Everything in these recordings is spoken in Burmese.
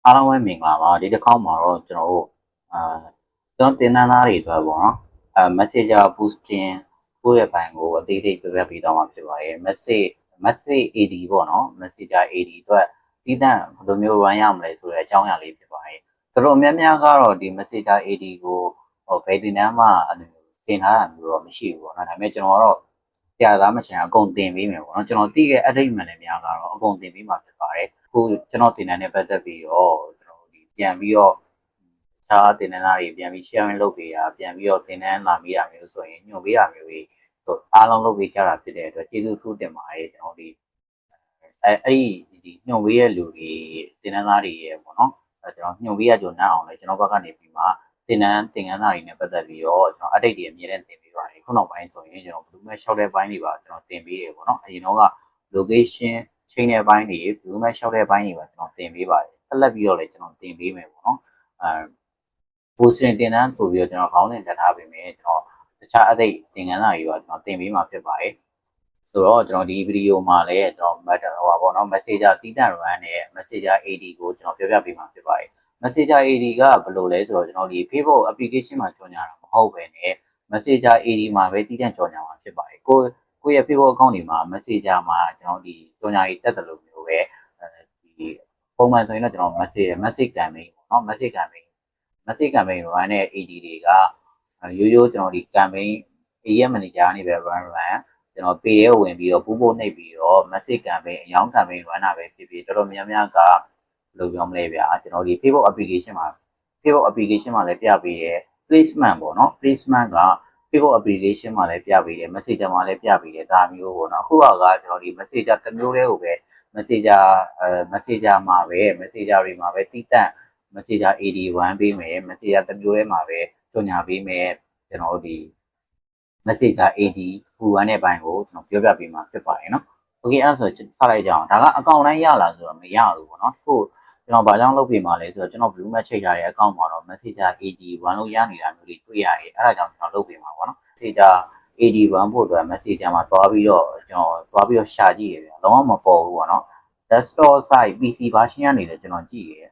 အားလုံးပဲမင်္ဂလာပါဒီတစ်ခေါက်မှာတော့ကျွန်တော်တို့ကျွန်တော်တင်နန်းသားတွေအတွက်ပေါ့နော်Messenger boosting ကိုရဲ့ဘိုင်ကိုအသေးသေးပြပြပေးတော့မှာဖြစ်ပါတယ် message AD ပေါ့နော် Messenger AD အတွက်ဒီတန်းဘယ်လိုမျိုး run ရမလဲဆိုတဲ့အကြောင်းအရာလေးဖြစ်ပါတယ်တော်တော်များများကတော့ဒီ Messenger AD ကိုဘယ်တင်နန်းမှတင်ထားတာမျိုးတော့မရှိဘူးပေါ့နော်ဒါပေမဲ့ကျွန်တော်ကတော့ဆရာသားမချင်အကုန်တင်ပေးမယ်ပေါ့နော်ကျွန်တော်သိခဲ့အထိတ်မှန်တွေများကတော့အကုန်တင်ပေးမှာဖြစ်ပါတယ်အခုကျွန်တော်တင်နန်းနဲ့ပတ်သက်ပြီးတော့ပြန်ပြီးတော့တခြားတင်နန်းသားတွေပြန်ပြီး sharing လုပ်ပေးတာပြန်ပြီးတော့တင်နန်းလာမိတာမျိုးဆိုရင်ညွှန်ပေးတာမျိုးတွေအားလုံးလုပ်ပေးကြတာဖြစ်တဲ့အတွက်ကျေးဇူးထူးတင်ပါတယ်ကျွန်တော်ဒီဒီညွှန်ပေးရလူတွေတင်နန်းသားတွေရေပေါ့နော်ကျွန်တော်ညွှန်ပေးရကြုံနိုင်အောင်လေကျွန်တော်ဘက်ကနေပြီးမှတင်နန်းသင်ခန်းစာတွေနဲ့ပတ်သက်ပြီးတော့ကျွန်တော် update တွေအမြဲတမ်းတင်ပေးပါတယ်ခုနောက်ပိုင်းဆိုရင်ကျွန်တော်ဘယ်လိုမှရှောက်တဲ့ဘိုင်းတွေပါကျွန်တော်တင်ပေးတယ်ပေါ့နော်အရင်တော့က location ချိန်တဲ့ဘိုင်းတွေဘယ်လိုမှရှောက်တဲ့ဘိုင်းတွေပါကျွန်တော်တင်ပေးပါတယ်ဆက်လက်ပြီးတော့လည်းကျွန်တော်တင်ပေးမယ်ပေါ့နော်boosting တင်တန်းဆိုပြီးတော့ကျွန်တော်ခေါင်းစဉ်တက်ထားပေးမယ်ကျွန်တော်တခြားအသိသင်ခန်းစာတွေပါကျွန်တော်တင်ပေးမှာဖြစ်ပါတယ်ဆိုတော့ကျွန်တော်ဒီဗီဒီယိုမှာလည်းကျွန်တော် matter ဟောပါပေါ့နော် messenger တီးတန့် run နဲ့ messenger AD ကိုကျွန်တော်ပြောပြပေးမှာဖြစ်ပါတယ် messenger AD ကဘယ်လိုလဲဆိုတော့ကျွန်တော်ဒီ Facebook application မှာကြော်ညာတာမဟုတ်ပဲနဲ့ messenger AD မှာပဲတီးတန့်ကြော်ညာမှာဖြစ်ပါတယ်ကိုယ့်ရဲ့ Facebook account တွေမှာ messenger မှာကျွန်တော်ဒီကြော်ညာရေးတက်တယ်လို့မျိုးပဲဒီပုံမှန်ဆိုရင်တော့ကျွန်တော် message campaign ပေါ့နော် message campaign run နဲ့ AD တွေကရိုးရိုးကျွန်တော်ဒီ campaign AD manager ကနေပဲ run ကျွန်တော် pay ရဲဝင်ပြီးတော့ပူးပို့နှိပ်ပြီးတော့ message campaign အယောင် campaign run တာပဲဖြစ်ဖြစ်တော်တော်များများကဘယ်လိုပြောမလဲဗျာကျွန်တော်ဒီ Facebook application မှာလည်းပြပေးရဲ placement ပေါ့နော် placement က Facebook application မှာလည်းပြပေးတယ် Messenger မှာလည်းပြပေးတယ်ဒါမျိုးပေါ့နော်အခုကကျွန်တော်ဒီ Messenger တစ်မျိုးတည်းကိုပဲ Messenger မှာပဲ Messenger တွေမှာပဲတီးတန့် Messenger AD 1ပေးမယ် Messenger တစ်မျိုးတည်းမှာပဲကြော်ညာပေးမယ်ကျွန်တော်တို့ဒီ Messenger AD ပူ1တဲ့ဘိုင်းကိုကျွန်တော်ပြောပြပေးမှာဖြစ်ပါတယ်နော်โอเคအဲ့ဒါဆိုစလိုက်ကြအောင်ဒါကအကောင့်တိုင်းရလာဆိုတော့မရဘူးပေါ့နော်ခုကျွန်တော်ဘာကြောင့်လုပ်ပေးမှာလဲဆိုတော့ကျွန်တော် blue match ချိန်ထားတဲ့အကောင့်မှာတော့ Messenger AD 1လို့ရနေတာမျိုးတွေတွေ့ရတယ်အဲ့ဒါကြောင့်ကျွန်တော်လုပ်ပေးမှာပေါ့နော် Messenger AD 1ဖို့အတွက် Messenger မှာတွားပြီးတော့ကျွန်တော်တွားပြီးတော့ရှာကြည့်ရပြန်လုံးဝမပေါ်ဘူးပေါ့နော် desktop site PC version ကနေလည်းကျွန်တော်ကြည့်ရ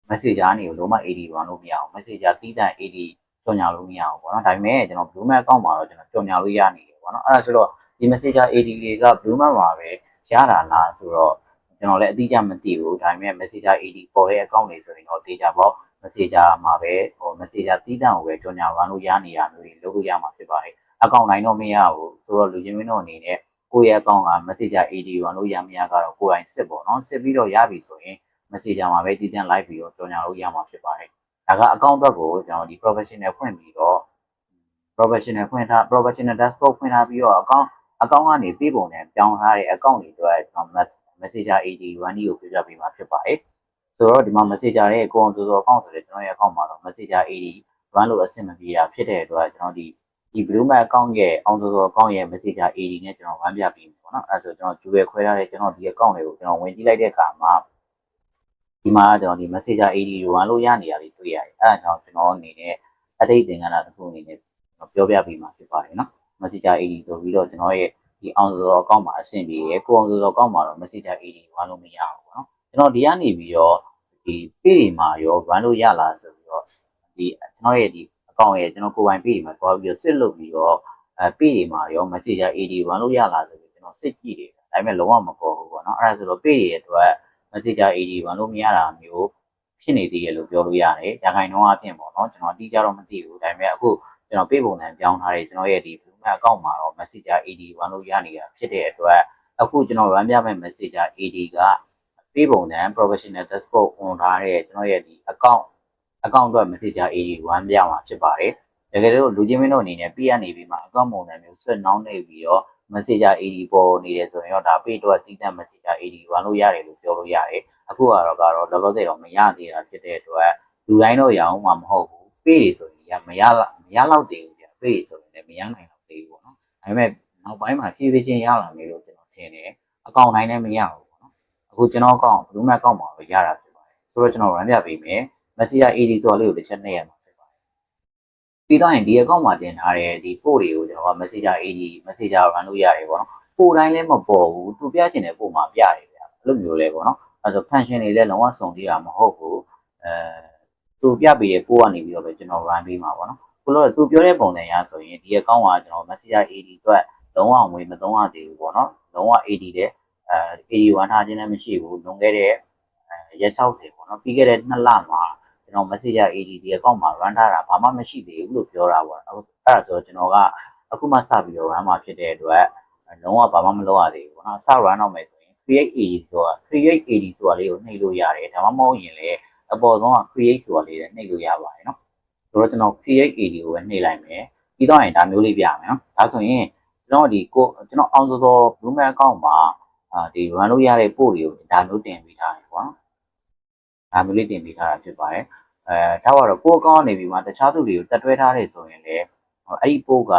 Messenger ကနေလုံးဝ AD 1လို့မရအောင် Messenger တီးတန့် AD ကြော်ညာလို့မရအောင်ပေါ့နော်ဒါပေမဲ့ကျွန်တော် blue match အကောင့်မှာတော့ကျွန်တော်ကြော်ညာလို့ရနေတယ်ပေါ့နော်အဲ့ဒါဆိုတော့ဒီ Messenger AD တွေက blue match မှာပဲရတာလားဆိုတော့ကျွန်တော်လည်းအတိအကျမသိဘူးဒါပေမဲ့ Messenger AD ပေါ်ရဲ့ account တွေဆိုရင်တော့ data ပေါ့ Messenger မှာပဲMessenger တီးတန့်ကိုပဲကြော်ညာ run လို့ရနေတာမျိုးတွေလုပ်လို့ရမှာဖြစ်ပါတယ် account တိုင်းတော့မရဘူးဆိုတော့လူချင်းမင်းတို့အနေနဲ့ကိုယ့်ရဲ့ account က Messenger AD 1လို့ရမရကတော့ကိုယ်တိုင်စစ်ပေါ့နော်စစ်ပြီးတော့ရပြီဆိုရင် Messenger မှာပဲတီးတန့် live ပြီးတော့ကြော်ညာလို့ရမှာဖြစ်ပါတယ်ဒါက account ဘက်ကိုကျွန်တော်ဒီ professional ဖွင့်ပြီးတော့ professional dashboard ဖွင့်ထားပြီးတော့ account ကနေပြေးပုံနဲ့ပြောင်းထားတဲ့ account တွေအတွက်ကျွန်တော် Messenger AD 1ကိုပြပြပေးမှာဖြစ်ပါတယ်ဆိုတော့ဒီမှာ Messenger ရဲ့ကိုအောင်ဆို account ဆိုတဲ့ကျွန်တော်ရဲ့ account မှာတော့ Messenger AD 1လို့အဆင်မပြေတာဖြစ်တဲ့အတွက်ကျွန်တော်ဒီ blue match account ရဲ့အောင်ဆို account ရဲ့ Messenger AD နဲ့ကျွန်တော်ဝမ်းပြပြီးပေါ့နော်အဲဆိုကျွန်တော် Jewel ခွဲထားတဲ့ကျွန်တော်ဒီ account တွေကိုကျွန်တော်ဝင်ကြည့်လိုက်တဲ့အခါမှာဒီမှာကျွန်တော်ဒီ Messenger AD ကိုဝမ်းလို့ရနေတာတွေတွေ့ရတယ်အဲဒါကြောင့်ကျွန်တော်အနေနဲ့အတိတ်သင်ခန်းစာတစ်ခုအနေနဲ့ပြောပြပေးမှာဖြစ်ပါတယ်နော် Messenger AD ဆိုပြီးတော့ကျွန်တော်ရဲ့ဒီအောင်ဆို account မှာအဆင်ပြေရယ်ကိုအောင်ဆို account မှာတော့ Messenger AD ဝမ်းလို့မရဘူးပေါ့နော်ကျွန်တော်ဒီကနေပြီးတော့ဒီ page တွေမှာရော run လို့ရလားဆိုပြီးတော့ဒီကျွန်တော်ရဲ့ဒီ account ရဲ့ကျွန်တော်ကိုယ်ပိုင် page မှာတွားပြီးတော့စစ်လုပ်ပြီးတော့page တွေမှာရော Messenger AD 1လို့ရလားဆိုပြီးကျွန်တော်စစ်ကြည့်တယ်ဒါပေမဲ့လုံးဝမပေါ်ဘူးပေါ့နော်အဲ့ဒါဆိုတော့ page တွေအတွက် Messenger AD 1လို့မရတာမျိုးဖြစ်နေသေးတယ်လို့ပြောလို့ရတယ်။ဒါခိုင်နှုန်းအပြင်ပေါ့နော်ကျွန်တော်အတိအကျတော့မသိဘူးဒါပေမဲ့အခုကျွန်တော် page ပုံစံပြောင်းထားတဲ့ကျွန်တော်ရဲ့ဒီ blue match account မှာတော့ Messenger AD 1လို့ရနေတာဖြစ်တဲ့အတွက်အခုကျွန်တော် run ပြမယ့် Messenger AD က page ပုံစံ professional dashboard ဝင်ထားတဲ့ကျွန်တော်ရဲ့ဒီ account အတွက် Messenger AD 1ပြမှာဖြစ်ပါတယ်။တကယ်လို့လူချင်းမင်းတို့အနေနဲ့ page ကနေပြီးမှ account ပုံစံမျိုးဆွဲနှောင်းနေပြီးတော့ Messenger AD ပေါ်နေတယ်ဆိုရင်တော့ဒါ page အတွက်တည်တဲ့ Messenger AD 1လို့ရတယ်လို့ပြောလို့ရတယ်။အခုကတော့လောလောဆယ်တော့မရသေးတာဖြစ်တဲ့အတွက်လူတိုင်းတော့ရအောင်မှာမဟုတ်ဘူး page တွေဆိုရင်မရလောက်သေးဘူးဗျ page တွေဆိုရင်လည်းမရနိုင်တော့သေးဘူးပေါ့နော်။ဒါပေမဲ့နောက်ပိုင်းမှာဖြည်းဖြည်းချင်းရလာမယ်လို့ကျွန်တော်ထင်တယ်။ account တိုင်းလည်းမရဘူးပေါ့နော်။အခုကျွန်တော် account blue match account မှာပဲရတာဖြစ်ပါတယ်။ဆိုတော့ကျွန်တော် run ပြပေးမယ်။ Messenger AD ဆိုတော့လေးကိုတစ်ချက်နှိပ်ရမှာဖြစ်ပါတယ်။ပြီးတော့ရင်ဒီ account မှာတင်ထားတဲ့ဒီ post တွေကိုကျွန်တော်က Messenger AD Messenger run လို့ရတယ်ပေါ့နော်။ post တိုင်းလည်းမပေါ်ဘူးသူပြချင်တဲ့ post မှာပြတယ်ဗျ။အဲ့လိုမျိုးလဲပေါ့နော်။အဲ့ဆို function တွေလည်းလုံးဝစုံသေးတာမဟုတ်ဘူး သူပြပေးတဲ့ပို့ကနေပြီးတော့ပဲကျွန်တော် run ပေးမှာပေါ့နော်ခုလို့သူပြောတဲ့ပုံစံရဆိုရင်ဒီ account ကကျွန်တော် Messenger AD အတွက်လုံးဝငွေမသုံးရသေးဘူးပေါ့နော်လုံးဝ AD တဲ့AD1 ထားခြင်းလည်းမရှိဘူးလွန်ခဲ့တဲ့ရက်60ပေါ့နော်ပြီးခဲ့တဲ့2လမှာကျွန်တော် Messenger AD ဒီ account မှာ run ထားတာဘာမှမရှိသေးဘူးလို့ပြောတာပေါ့အဲ့ဒါဆိုတော့ကျွန်တော်ကအခုမှစပြီးတော့ run မှာဖြစ်တဲ့အတွက်လုံးဝဘာမှမလုပ်ရသေးဘူးပေါ့နော်စ run တော့မယ်ဆိုရင် create AD ဆိုတာ create AD ဆိုတာလေးကိုနှိပ်လို့ရတယ်ဒါမှမဟုတ်ရင်လည်းအပေါ်ဆုံးက create ဆိုတာလေးနဲ့နှိပ်လို့ရပါတယ်နော်ဆိုတော့ကျွန်တော် create AD ကိုပဲနှိပ်လိုက်မယ်ပြီးတော့ရင်ဒါမျိုးလေးပြမယ်နော်ဒါဆိုရင်ကျွန်တော်ဒီကျွန်တော်အောင်စော Bloomberg account မှာဒီ run လို့ရတဲ့ပို့တွေကိုဒါမျိုးတင်ပေးထားတယ်ပေါ့နော်ဒါမျိုးလေးတင်ပေးထားတာဖြစ်ပါတယ်ဒါကတော့ကိုယ့် account ကနေပြီးမှတခြားသူတွေကိုတက်တွဲထားတယ်ဆိုရင်လည်းအဲ့ဒီပို့က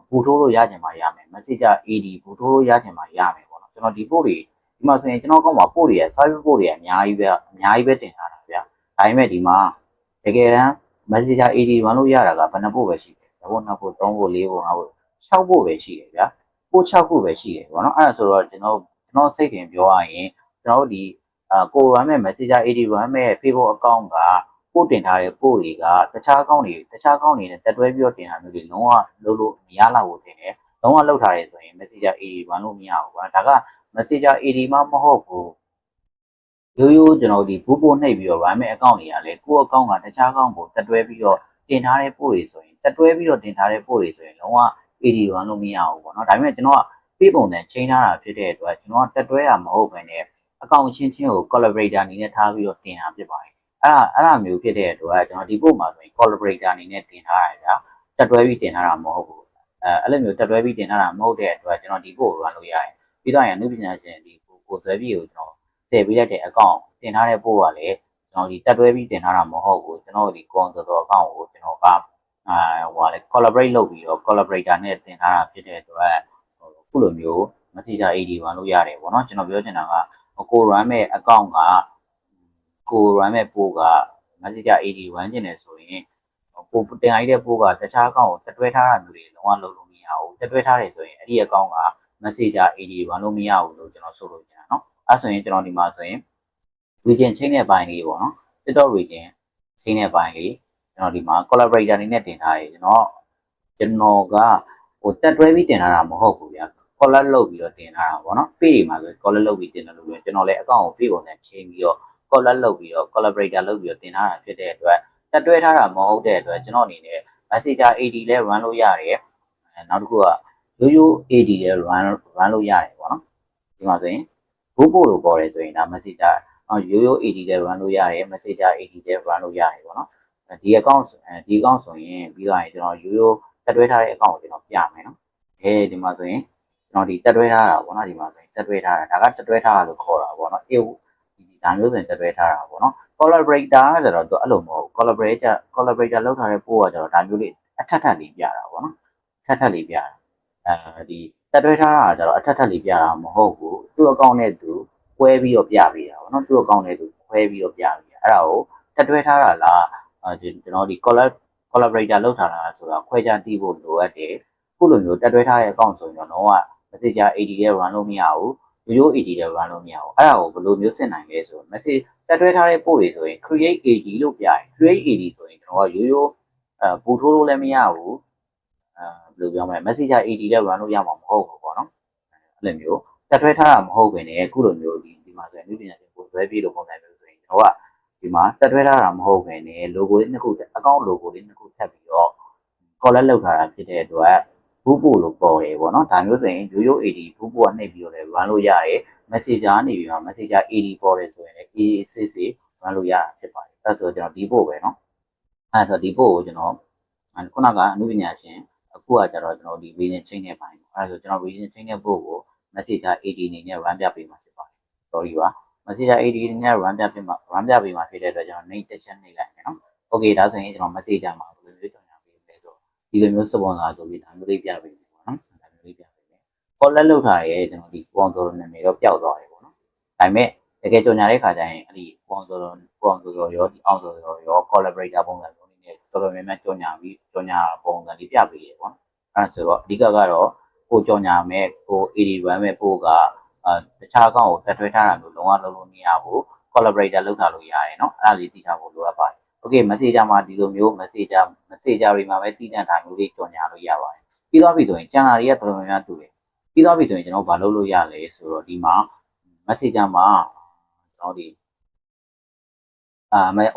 ပို့ထိုးလို့ရချင်မှရမယ် Messenger AD ပို့ထိုးလို့ရချင်မှရမယ်ပေါ့နော်ကျွန်တော်ဒီပို့တွေဒီမှာဆိုရင်ကျွန်တော်ကောက်မှာပို့တွေရ service ပို့တွေအများကြီးပဲတင်ထားတာဗျာဒါပေမဲ့ဒီမှာတကယ်တမ်း Messenger AD ရလို့ရတာကဘယ်နှပို့ပဲရှိတယ်တစ်ပို့နှစ်ပို့သုံးပို့လေးပို့ငါးပို့6ပို့ပဲရှိတယ်ဗျာပို့6ပို့ပဲရှိတယ်ပေါ့နော်အဲ့ဒါဆိုတော့ကျွန်တော်စိတ်တင်ပြောရရင်ကျွန်တော်တို့ဒီကိုရမ်းမဲ့ Messenger AD ရမ်းမဲ့ Facebook account ကပို့တင်ထားတဲ့ပို့တွေကတခြား account တွေနဲ့တက်တွဲပြီးတော့တင်တာမျိုးတွေလုံးဝလုပ်လို့မရလောက်ဘူးတင်တယ်လုံးဝလောက်ထားတယ်ဆိုရင် Messenger AD ရလို့မရဘူးကွာဒါက Messenger AD မှမဟုတ်ဘူးရိုးကျွန်တော်ဒီဘူးပို့နှိပ်ပြီးတော့ run မဲ့ account တွေကလည်းကိုယ့် account ကတခြား account ကိုတက်တွဲပြီးတော့တင်ထားတဲ့ပို့တွေဆိုရင်တက်တွဲပြီးတော့တင်ထားတဲ့ပို့တွေဆိုရင်လုံးဝ AD ရလို့မရဘူးပေါ့နော်ဒါပေမဲ့ကျွန်တော်ကပြေးပုံစံချိန်ထားတာဖြစ်တဲ့အတွက်ကျွန်တော်ကတက်တွဲတာမဟုတ်ဘဲနဲ့ account ချင်းကို collaborator အနေနဲ့ထားပြီးတော့တင်တာဖြစ်ပါတယ်အဲ့ဒါမျိုးဖြစ်တဲ့အတွက်ကျွန်တော်ဒီပို့မှာဆိုရင် collaborator အနေနဲ့တင်ထားရတယ်ဗျာတက်တွဲပြီးတင်ထားတာမဟုတ်ဘူးအဲ့လိုမျိုးတက်တွဲပြီးတင်ထားတာမဟုတ်တဲ့အတွက်ကျွန်တော်ဒီပို့ကို run လုပ်ရတယ်ပြီးတော့ရင်အနုပညာရှင်ဒီကိုဆွဲပြီးကိုကျွန်တော်ဆယ်ပေးလိုက်တဲ့ account တင်ထားတဲ့ပို့ကလည်းကျွန်တော်ဒီတက်တွဲပြီးတင်ထားတာမဟုတ်ဘူးကျွန်တော်ဒီ console account ကိုကျွန်တော်ကဟိုလေ collaborate လုပ်ပြီးတော့ collaborator နဲ့တင်ထားတာဖြစ်တဲ့အတွက်ခုလိုမျိုး Messenger AD ရလို့ရတယ်ပေါ့နော်ကျွန်တော်ပြောချင်တာကကို run မဲ့ account ကကို run မဲ့ပို့က Messenger AD ရမ်းကျင်တယ်ဆိုရင်ကိုတင်လိုက်တဲ့ပို့ကတခြား account ကိုတက်တွဲထားတာမျိုးတွေလုံးဝလုပ်လို့မရဘူးတက်တွဲထားတယ်ဆိုရင်အဲ့ဒီ account က Messenger AD ရလို့မရဘူးလို့ကျွန်တော်ဆိုလို့ချင်တာเนาะအဲ့ဆိုရင်ကျွန်တော်ဒီမှာဆိုရင် region ချိန်တဲ့ပိုင်းလေးပေါ့နော် TikTok region ချိန်တဲ့ပိုင်းလေးကျွန်တော်ဒီမှာ collaborator အနေနဲ့တင်ထားတယ်ကျွန်တော်ကဟိုတက်တွဲပြီးတင်ထားတာမဟုတ်ဘူးဗျာ collar လုပ်ပြီးတော့တင်ထားတာပေါ့နော် page မှာဆို collar လုပ်ပြီးတင်တယ်လို့ပြောကျွန်တော်လည်း account ကို page ပုံစံချိန်ပြီးတော့ collar လုပ်ပြီးတော့ collaborator လုပ်ပြီးတော့တင်ထားတာဖြစ်တဲ့အတွက်တက်တွဲထားတာမဟုတ်တဲ့အတွက်ကျွန်တော်အနေနဲ့ Messenger AD လဲ run လို့ရတယ်နောက်တစ်ခုကရိုး AD လဲ run လို့ရတယ်ပေါ့နော်ဒီမှာဆိုရင်ဘူးပို့လို့ပေါ်တယ်ဆိုရင်ဒါ Messenger ရိုး AD လဲ run လို့ရတယ် Messenger AD လဲ run လို့ရတယ်ပေါ့နော်ဒီ account ဆိုရင်ပြီးတော့ရင်ကျွန်တော်ရိုးတက်တွဲထားတဲ့ account ကိုကျွန်တော်ပြမယ်နော်ဒီမှာဆိုရင်ကျွန်တော်ဒီတက်တွဲထားတာပေါ့နော်ဒီမှာဆိုရင်တက်တွဲထားတာဒါကတက်တွဲထားတာလို့ခေါ်တာပေါ့နော်ဒါမျိုးဆိုရင်တက်တွဲထားတာပေါ့နော် collaborator ဆိုတော့သူအဲ့လိုမဟုတ် collaborator လောက်ထားတဲ့ပို့ကကျတော့ဒါမျိုးလေးအထက်လေးပြတာပေါ့နော်ထက်လေးပြတာဒီတက်တွဲထားတာကျတော့အထက်လေးပြတာမဟုတ်ဘူးသူ့ account နဲ့သူခွဲပြီးတော့ပြပေးတာပေါ့နော်သူ့ account နဲ့သူခွဲပြီးတော့ပြပေးတာအဲ့ဒါကိုတက်တွဲထားတာလားကျွန်တော်ဒီ collaborator လောက်ထားတာဆိုတာခွဲခြားသိဖို့လိုအပ်တယ်ခုလိုမျိုးတက်တွဲထားတဲ့ account ဆိုရင်တော့ Messenger AD ရဲ့ run လို့မရဘူးရိုး AD ရဲ့ run လို့မရဘူးအဲ့ဒါကိုဘယ်လိုမျိုးစစ်နိုင်လဲဆိုတော့ message တက်တွဲထားတဲ့ပို့တွေဆိုရင် create AD လို့ပြရင် create AD ဆိုရင်ကျွန်တော်ကရိုးပူထိုးလို့လည်းမရဘူးဘယ်လိုပြောမလဲ Messenger AD နဲ့ run လို့ရမှာမဟုတ်ဘူးပေါ့နော်အဲ့လိုမျိုးတက်တွဲထားတာမဟုတ်ဘဲနဲ့ခုလိုမျိုးဒီမှာဆိုရင်လူပညာရှင်ကိုဆွဲပြီးလို့ပုံစံမျိုးဆိုရင်ကျွန်တော်ကဒီမှာတက်တွဲထားတာမဟုတ်ဘဲနဲ့ logo လေးနှစ်ခု account logo လေးနှစ်ခုထပ်ပြီးတော့ collect လုပ်ထားတာဖြစ်တဲ့အတွက်ဘူးပို့လို့ပေါ်တယ်ပေါ့နော်ဒါမျိုးဆိုရင်ရိုး AD ဘူးပို့ကနှိပ်ပြီးတော့လည်း run လို့ရတယ် Messenger ကနေပြီးတော့ Messenger AD ပေါ်တယ်ဆိုရင်လည်း AACC run လို့ရတာဖြစ်ပါတယ်အဲ့ဆိုကျွန်တော်ဒီပို့ပဲเนาะအဲ့ဆိုဒီပို့ကိုကျွန်တော်ခုနကအမှုပညာရှင်အခုကကျတော့ကျွန်တော်ဒီ region chain နဲ့ပိုင်းအဲ့ဆိုကျွန်တော် region chain နဲ့ပို့ကို Messenger AD အနေနဲ့ run ပြပေးမှာဖြစ်ပါတယ် sorry ပါ Messenger AD အနေနဲ့ run ပြပေးမှာဖြစ်တဲ့အတွက်ကျွန်တော် name တစ်ချက်နှိပ်လိုက်မယ်เนาะ okay ဒါဆိုရင်ကျွန်တော် Messenger မှာဘယ်လိုမျိုးကြော်ညာပေးလဲဆိုဒီလိုမျိုး sponsor ဆိုပြီးဒါမျိုးလေးပြပေးမယ်ပေါ့နော်ဒါမျိုးလေးပြပေးမယ် collect လုပ်ထားရဲကျွန်တော်ဒီ sponsor နာမည်တော့ပျောက်သွားတယ်ပေါ့နော်ဒါပေမဲ့တကယ်ကြော်ညာတဲ့ခါကျရင်အဲ့ဒီ sponsor ရောဒီအောင်ဆိုရော collaborator ပုံစံမျိုးနဲ့တော်တော်များများကြော်ညာပြီးကြော်ညာပုံစံလေးပြပေးတယ်ပေါ့နော်အဲ့ဒါဆိုတော့အဓိကကတော့ကိုကြော်ညာမဲ့ကို AD run မဲ့ပို့ကတခြားအကောင့်ကိုတက်ထွေးထားတာမျိုးလုံးဝလုပ်လို့မရဘူး collaborator လုပ်ထားလို့ရတယ်เนาะအဲ့ဒါလေးသိထားဖို့လိုအပ်ပါတယ် okay messenger မှာဒီလိုမျိုး messenger တွေမှာပဲတည်တံ့ထားမျိုးလေးကြော်ညာလို့ရပါတယ်ပြီးသွားပြီဆိုရင်ကျန်တာတွေကတော်တော်များများတူတယ်ပြီးသွားပြီဆိုရင်ကျွန်တော်ဘာလုပ်လို့ရလဲဆိုတော့ဒီမှာ messenger မှာကျွန်တော်ဒီ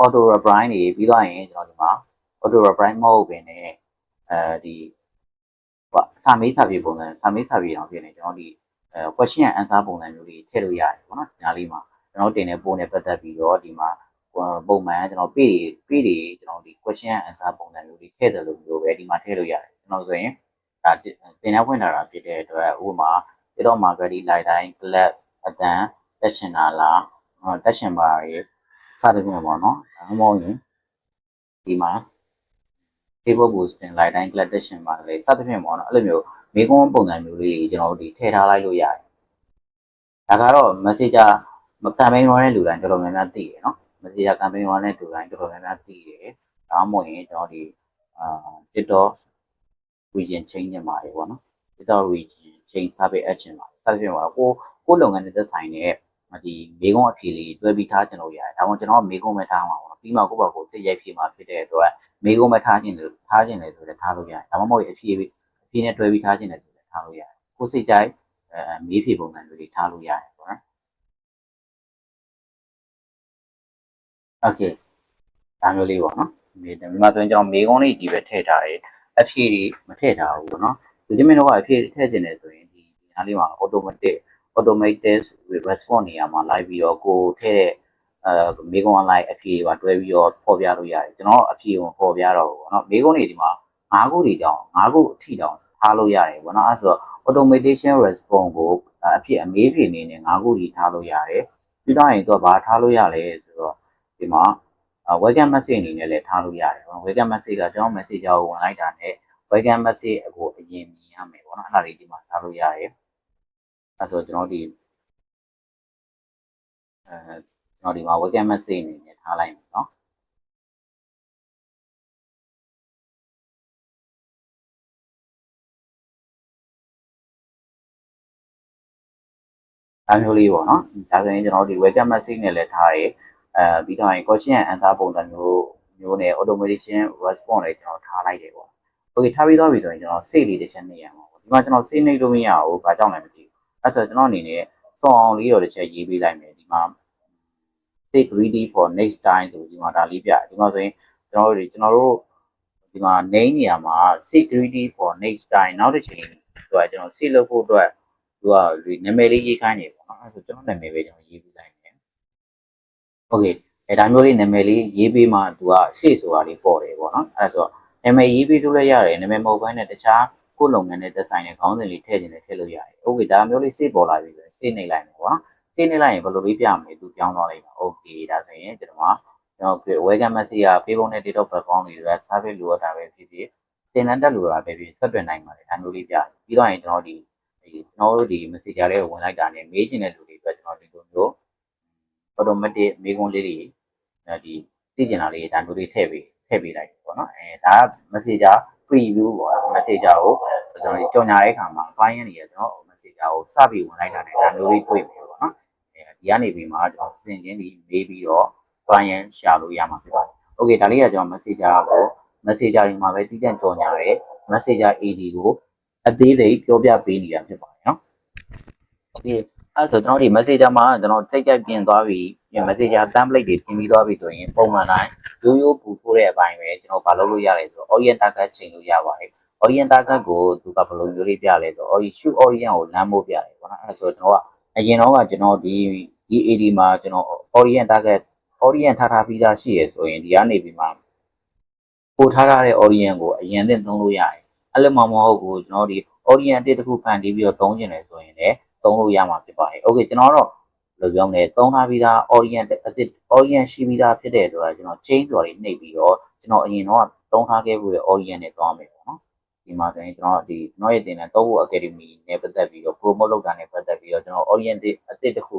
auto reply နေပြီးသွားရင်ကျွန်တော်ဒီမှာ auto reply မဟုတ်ဘဲနဲ့ဒီစာမေးစာပြေပုံစံစာမေးစာပြေအောင်ဖြစ်နေကျွန်တော်ဒီquestion and answer ပုံစံမျိုးလေးထည့်လို့ရတယ်ပေါ့နော်ဒီနားလေးမှာကျွန်တော်တင်တဲ့ပုံနဲ့ပတ်သက်ပြီးတော့ဒီမှာပုံမှန်ကျွန်တော်ပြည်ကျွန်တော်ဒီ question and answer ပုံစံမျိုးလေးထည့်တယ်လို့မျိုးပဲဒီမှာထည့်လို့ရတယ်ကျွန်တော်ဆိုရင်ဒါတင်တဲ့ဖွင့်လာတာဖြစ်တဲ့အတွက်ဥပမာပြတော့ marketing လိုက်တိုင်း class အတန်းတက်ရှင်တာလားတက်ရှင်ပါရေးစသဖြင့်ပေါ့နော်ဒါမှမဟုတ်ရင်ဒီမှာ table boosting လိုက်တိုင်း class တက်ရှင်ပါလေစသဖြင့်ပေါ့နော်အဲ့လိုမျိုးမိကုန်းပုံစံမျိုးလေးကျွန်တော်တို့ဒီထည့်ထားလိုက်လို့ရတယ်ဒါကတော့ messenger campaign run တဲ့လူတိုင်းတော်တော်များများသိတယ်နော် messenger campaign run တဲ့လူတိုင်းတော်တော်များများသိတယ်ဒါမှမဟုတ်ရင်ကျွန်တော်ဒီTikTok region change နေပါတယ်ပေါ့နော် TikTok region change ထားပေးအပ်ချင်ပါတယ်စသဖြင့်ပေါ့ကိုလုပ်ငန်းနဲ့သက်ဆိုင်တဲ့ဒီမိကုန်းအဖြေလေးတွဲပြီးထားကျွန်တော်ရတယ်ဒါမှမဟုတ်ကျွန်တော်မိကုန်းပဲထားမှာပေါ့နော်ပြီးမှကိုယ့်ဘာကိုစိတ်ရိုက်ဖြေမှာဖြစ်တဲ့အတွက်မိကုန်းပဲထားခြင်းလေဆိုတော့ထားလို့ရတယ်ဒါမှမဟုတ်အဖြေနဲ့တွဲပြီးထားခြင်းလေဆိုတော့ထားလို့ရတယ်ကိုစိတ်ကြိုက်မေးဖြေပုံစံမျိုးတွေထားလို့ရတယ်ပေါ့နော် okay ဒါမျိုးလေးပေါ့နော်ဒီမှာဆိုရင်ကျွန်တော်မေကုန်းလေးကြီးပဲထည့်ထားတယ်အဖြေတွေမထည့်ထားဘူးပေါ့နော်ဒီကျမင်းတော့အဖြေထည့်ခြင်းလေဆိုရင်ဒီနားလေးမှာ automated response နေရာမှာလိုက်ပြီးတော့ကိုထည့်တဲ့မေကုန်း online အဖြေပါတွဲပြီးတော့ပေါ်ပြလို့ရတယ်ကျွန်တော်အဖြေကိုပေါ်ပြတော့ဘူးပေါ့နော်မေကုန်းတွေဒီမှာ9ခုတွေတောင်9ခုအထိတောင်ထားလို့ရတယ်ပေါ့နော်အဲ့ဆို automation response ကိုအဖြေအမေးဖြေနေနဲ့9ခုတွေထားလို့ရတယ်ပြီးတော့ရင်သူကဘာထားလို့ရလဲဆိုတော့ဒီမှာwelcome message အနေနဲ့လည်းထားလို့ရတယ်ပေါ့ welcome message ကကျွန်တော် message ကိုဝင်လိုက်တာနဲ့ welcome message ကိုအရင်မြင်ရမယ်ပေါ့နော်အဲ့ဒါလေးဒီမှာထားလို့ရတယ်အဲ့ဆိုကျွန်တော်ဒီကျွန်တော်ဒီမှာ welcome message အနေနဲ့ထားလိုက်မယ်နော်ဒါမျိုးလေးပေါ့နော်ဒါဆိုရင်ကျွန်တော်ဒီ welcome message နဲ့လည်းထားတယ်ပြီးတော့ရင် question and answer ပုံစံမျိုးနဲ့ automation response လည်းကျွန်တော်ထားလိုက်တယ်ပေါ့ okay ထားပြီးတော့ပြီဆိုရင်ကျွန်တော် save လေးတစ်ချက်နေရမှာပေါ့ဒီမှာကျွန်တော် save နေလို့မရဘူးဘာကြောင့်လဲမသိဘူးအဲ့ဆိုကျွန်တော်အနေနဲ့စောင်းအောင်လေးတော့တစ်ချက်ရေးပေးလိုက်မယ်ဒီမှာ save ready for next time ဆိုဒီမှာဒါလေးပြဒီမှာဆိုရင်ကျွန်တော်တို့ဒီမှာ name နေရာမှာ save ready for next time နောက်တစ်ချိန်ဆိုတော့ကျွန်တော် save လုပ်ဖို့အတွက်သူကနာမည်လေးရေးခိုင်းနေပေါ့နော်အဲ့ဆိုကျွန်တော်နာမည်ပဲကျွန်တော်ရေးပေးလိုက်မယ် okay ဒါမျိုးလေးနာမည်လေးရေးပေးမှသူက save ဆိုတာလေးပေါ်တယ်ပေါ့နော်အဲ့ဆိုနာမည်ရေးပေးလို့လည်းရတယ်နာမည်မဟုတ်ဘဲနဲ့တခြားကိုယ်လုပ်ငန်းနဲ့သက်ဆိုင်တဲ့ခေါင်းစဉ်လေးထည့်ခြင်းနဲ့ထည့်လို့ရတယ် okay ဒါမျိုးလေး save ပေါ်လာပြီဆိုရင် save နေလိုက်မယ်ပေါ့နော် save နေလိုက်ရင်ဘယ်လိုလေးပြမလဲသူပြောင်းသွားလိုက်တာ okay ဒါဆိုရင်ကျွန်တော် welcome message က Facebook နဲ့ TikTok platform တွေအတွက် service လိုအပ်တာပဲဖြစ်ဖြစ်သင်တန်းတက်လိုတာပဲဖြစ်ဆက်သွယ်နိုင်ပါတယ်ဒါမျိုးလေးပြပြီးတော့ရင်ကျွန်တော်တို့ဒီ messenger လေးကိုဝင်လိုက်တာနဲ့မေးချင်တဲ့လူတွေအတွက်ကျွန်တော်ဒီလိုမျိုး automatic မေးခွန်းလေးတွေဒီသိကျင်တာလေးဒါမျိုးလေးထည့်ပေးလိုက်ပေါ့နော်ဒါက messenger preview ပေါ့ messenger ကိုကျွန်တော်ကြော်ညာတဲ့အခါမှာ client တွေကျွန်တော် messenger ကိုစပြီးဝင်လိုက်တာနဲ့ဒါမျိုးလေးတွေ့မယ်ပေါ့နော်ဒီကနေပြီးမှကျွန်တော်စင်ချင်းဒီမေးပြီးတော့ client ရှာလို့ရမှာဖြစ်ပါတယ် okay ဒါလေးကကျွန်တော် messenger ကို messenger တွေမှာပဲတည်တံ့ကြော်ညာတဲ့ messenger AD ကိုအသေးစိတ်ပြောပြပေးနေတာဖြစ်ပါတယ်နော် okay အဲ့ဆိုကျွန်တော်ဒီ messenger မှာကျွန်တော်စိတ်ကြိုက်ပြင်သွားပြီး messenger template တွေပြင်ပြီးသွားပြီဆိုရင်ပုံမှန်တိုင်းရိုးပူထိုးတဲ့အပိုင်းပဲကျွန်တော်ဘာလုပ်လို့ရလဲဆိုတော့ orient target ချိန်လို့ရပါတယ် orient target ကိုသူကဘယ်လိုမျိုးလေးပြလဲဆိုတော့ shoot orient ကိုလမ်းဖို့ပြတယ်ပေါ့နော်အဲ့ဆိုကျွန်တော်ကအရင်တော့ကကျွန်တော်ဒီ AD မှာကျွန်တော် orient target orient ထားပြီးသားရှိရဆိုရင်ဒီကနေပြီးမှပို့ထားတဲ့ orient ကိုအရင်သင်သုံးလို့ရတယ်အဲ့လိုမှမဟုတ်ဘူးကျွန်တော်ဒီ orient တစ်ခုဖန်တီးပြီးတော့သုံးကျင်တယ်ဆိုရင်လည်းသုံးလို့ရမှာဖြစ်ပါတယ် okay ကျွန်တော်တော့ဘယ်လိုပြောမလဲသုံးထားပြီးသား orient အသစ် orient ရှိပြီးသားဖြစ်တဲ့အတွက်ကျွန်တော် change ဆိုတာတွေနှိပ်ပြီးတော့ကျွန်တော်အရင်တော့သုံးထားခဲ့ဖို့ orient နဲ့သွားမယ်ပေါ့နော်ဒီမှာဆိုရင်ကျွန်တော်ရဲ့တင်တဲ့သုံးဖို့ academy နဲ့ပတ်သက်ပြီးတော့ promote လုပ်တာနဲ့ပတ်သက်ပြီးတော့ကျွန်တော် orient အသစ်တစ်ခု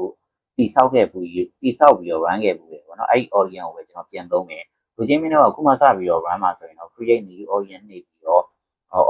တိစောက်ခဲ့ပြီးတော့ run ခဲ့ပြီးပေါ့နော်အဲ့ဒီ orient ကိုပဲကျွန်တော်ပြန်သုံးမယ်လူချင်းမင်းတော့အခုမှစပြီးတော့ run မှာဆိုရင်တော့ create new orient နှိပ်ပြီးတော့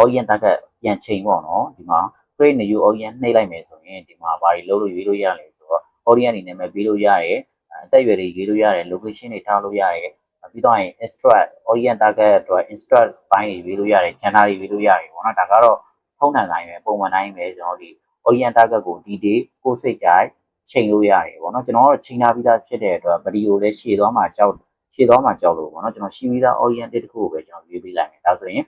orient target ပြန်ချိန်ပေါ့နော်ဒီမှာ create new orient နှိပ်လိုက်မယ်ဆိုရင်ဒီမှာဘာတွေလုပ်လို့ရွေးလို့ရလဲဆိုတော့ orient အနေနဲ့ပဲပြီးလို့ရတယ် အသက်အရွယ်တွေရေးလို့ရတယ် location တွေထားလို့ရတယ်ပြီးတော့ရင် instruct audience target အတွက် instruct ဘိုင်းတွေရေးလို့ရတယ် channel တွေရေးလို့ရတယ်ပေါ့နော်ဒါကတော့ထုံးစံတိုင်းပဲပုံမှန်တိုင်းပဲကျွန်တော်ဒီ audience target ကိုဒီ day ကိုစိတ်ကြိုက်ချိန်လို့ရတယ်ပေါ့နော်ကျွန်တော်တို့ချိန်ထားပြီးသားဖြစ်တဲ့အတွက်ဗီဒီယိုလည်းရှည်သွားမှာကြောက်လို့ပေါ့နော်ကျွန်တော်ရှိပြီးသား audience တစ်ခုကိုပဲကျွန်တော်ရွေးပေးလိုက်မယ်ဒါဆိုရင်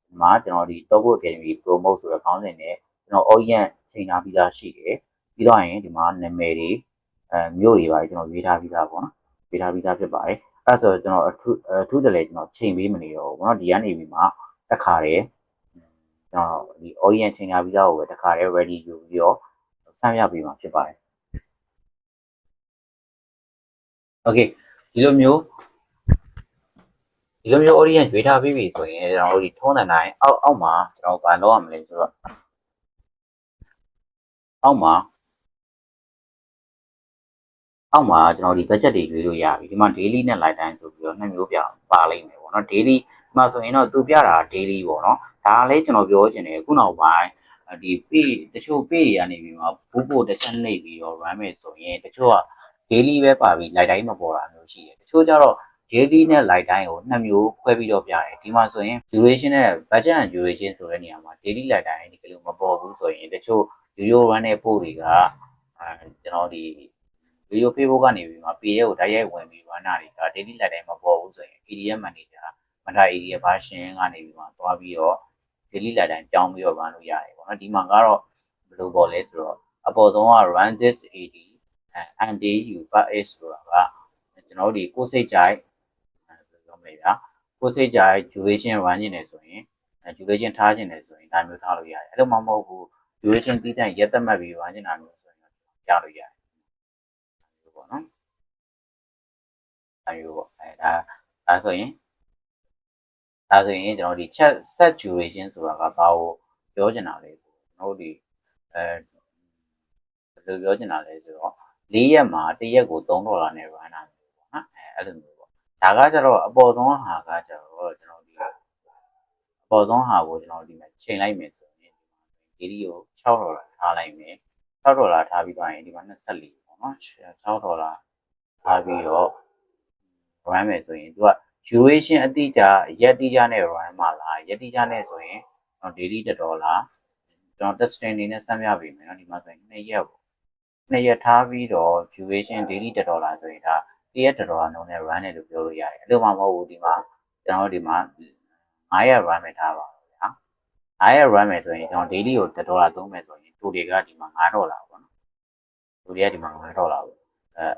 ဒီမှာကျွန်တော်ဒီ Togo Academy promote ဆိုတဲ့ခေါင်းစဉ်နဲ့ကျွန်တော် audience ချိန်ထားပြီးသားရှိတယ်ပြီးတော့ရင်ဒီမှာနာမည်တွေမြို့တွေပါကျွန်တော်ရေးထားပြီးသားပေါ့နော်ရေးထားပြီးသားဖြစ်ပါတယ်အဲ့ဆိုကျွန်တော်အထူးတလဲကျွန်တော်ချိန်ပေးမနေတော့ဘူးပေါ့နော်ဒီကနေပြီးမှတစ်ခါတည်းကျွန်တော်ဒီ audience ချိန်ထားပြီးသားကိုပဲတစ်ခါတည်း ready ယူပြီးတော့ဆန်းပြပေးမှာဖြစ်ပါတယ် okay ဒီလိုမျိုး audience ရွေးထားပြီးပြီဆိုရင်ကျွန်တော်ဒီထုံးစံတိုင်းအောက်မှာကျွန်တော်ဘာလုပ်ရမလဲဆိုတော့အောက်မှာကျွန်တော်ဒီ budget တွေရွေးလို့ရပြီဒီမှာ daily နဲ့ lifetime ဆိုပြီးတော့နှစ်မျိုးပါလိမ့်မယ်ပေါ့နော် daily ဒီမှာဆိုရင်တော့သူပြတာ daily ပေါ့နော်ဒါလည်းကျွန်တော်ပြောချင်တယ်ခုနောက်ပိုင်းဒီ page တချို့ page တွေကနေပြီးမှဘူးတစ်ချက်နှိပ်ပြီးတော့ run မယ်ဆိုရင်တချို့က daily ပဲပါပြီး lifetime မပေါ်တာမျိုးရှိတယ်တချို့ကျတော့ daily နဲ့ lifetime ကိုနှစ်မျိုးခွဲပြီးတော့ပြတယ်ဒီမှာဆိုရင် duration နဲ့ budget and duration ဆိုတဲ့နေရာမှာ daily lifetime ဒီလိုမပေါ်ဘူးဆိုရင်တချို့ video run တဲ့ post တွေကကျွန်တော်ဒီ video Facebook ကနေပြီးမှ page ကိုတိုက်ရိုက်ဝင်ပြီး run တာတွေက daily lifetime မပေါ်ဘူးဆိုရင် PDF manager meta area version ကနေပြီးမှသွားပြီးတော့ daily lifetime ပြောင်းပြီးတော့ run လို့ရတယ်ပေါ့နော်ဒီမှာကတော့ဘယ်လိုပေါ်လဲဆိုတော့အပေါ်ဆုံးက run this 80 MDU per age ဆိုတာကကျွန်တော်ဒီကိုစိတ်ကြိုက်ပြောမယ်ဗျာကိုစိတ်ကြိုက် duration run နေတယ်ဆိုရင် duration ထားခြင်းတယ်ဆိုရင်ဒါမျိုးထားလို့ရတယ်အဲ့လိုမှမဟုတ်ဘူး duration တီးတဲ့ရက်သက်မှတ်ပြီး run နေတာမျိုးဆိုရင်ကြားလို့ရတယ်ပေါ့နော်အဲလိုပေါ့ဒါဆိုရင်ကျွန်တော်ဒီ chat set duration ဆိုတာကဘာကိုပြောချင်တာလဲဆိုကျွန်တော်ဒီဘယ်လိုပြောချင်တာလဲဆိုတော့၄ရက်မှာတစ်ရက်ကို$3နဲ့ run တာမျိုးပေါ့နော်အဲ့လိုမျိုးပေါ့ဒါကကြတော့အပေါ်ဆုံးဟာကကြတော့ကျွန်တော်ဒီအပေါ်ဆုံးဟာကိုကျွန်တော်ဒီမှာချိန်လိုက်မယ်ဆိုရင်ဒီဒီကို$6ထားလိုက်မယ်$6ထားပြီးသွားရင်ဒီမှာ24ပေါ့နော်$6ထားပြီးတော့ run မယ်ဆိုရင်သူက duration အတိအကျရက်တိကျနဲ့ run မှာလားရက်တိကျနဲ့ဆိုရင်ကျွန်တော် daily $1ကျွန်တော် testing နေနဲ့စမ်းပြပေးမယ်เนาะဒီမှာဆိုရင်2ရက်ပေါ့2ရက်ထားပြီးတော့ duration daily $1ဆိုရင်ဒါ1ရက်$နှုန်းနဲ့ run တယ်လို့ပြောလို့ရတယ်အဲ့လိုမှမဟုတ်ဘူးဒီမှာကျွန်တော်ဒီမှာ9ရက် run မယ်ထားပါတော့ဗျာ9ရက် run မယ်ဆိုရင်ကျွန်တော် daily ကို$သုံးမယ်ဆိုရင်တူတွေကဒီမှာ$ပေါ့နော်တူတွေကဒီမှာ$ပေါ့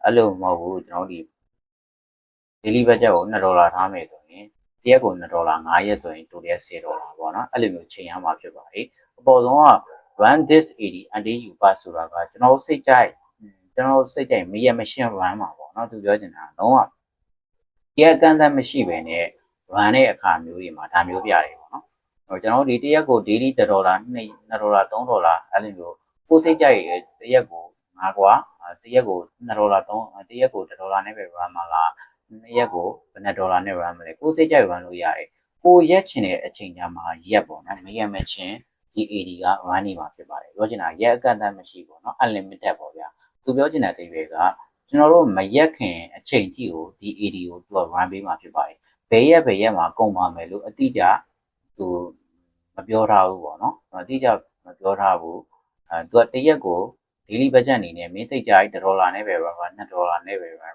အဲ့လိုမဟုတ်ဘူးကျွန်တော်ဒီ daily budget ကို$ထားမယ်ဆိုရင်တစ်ရက်ကို$9ရက်ဆိုရင်တူတဲ့$10ပေါ့နော်အဲ့လိုမျိုးချိန်ရမှာဖြစ်ပါတယ်အပေါ်ဆုံးက run this 80 until you pass ဆိုတာကကျွန်တော်စိတ်ကြိုက်မရမရှင်း run မှာပေါ့နော်သူပြောချင်တာလုံးဝရက်ကန်တမ်းမရှိဘဲနဲ့ run တဲ့အခါမျိုးတွေမှာဒါမျိုးပြတယ်ပေါ့နော်ကျွန်တော်ဒီတစ်ရက်ကို daily $1 $2 $3အဲ့လိုမျိုးကိုစိတ်ကြိုက်တစ်ရက်ကိုငါကွာတစ်ရက်ကို$2 3တစ်ရက်ကို$1နဲ့ပဲ run မှာလား2ရက်ကိုဘယ်$နဲ့ run မလဲကိုစိတ်ကြိုက် run လို့ရတယ်ကိုရက်ချင်တဲ့အချိန်ကြမှာရက်ပေါ့နော်မရက်မချင်းဒီ AD က run နေမှာဖြစ်ပါတယ်ပြောချင်တာရက်အကန့်အသတ်မရှိပေါ့နော် unlimited ပေါ့ဗျာသူပြောချင်တဲ့အဓိပ္ပာယ်ကကျွန်တော်တို့မရက်ခင်အချိန်ကြီးကိုဒီ AD ကိုသူက run ပေးမှာဖြစ်ပါတယ်ဘယ်ရက်မှာကုန်ပါမယ်လို့အတိအကျသူမပြောထားဘူးပေါ့နော်အတိအကျမပြောထားဘူးသူကတရက်ကို daily budget အနေနဲ့မင်းသိကြ$1နဲ့ပဲ run $2နဲ့ပဲ run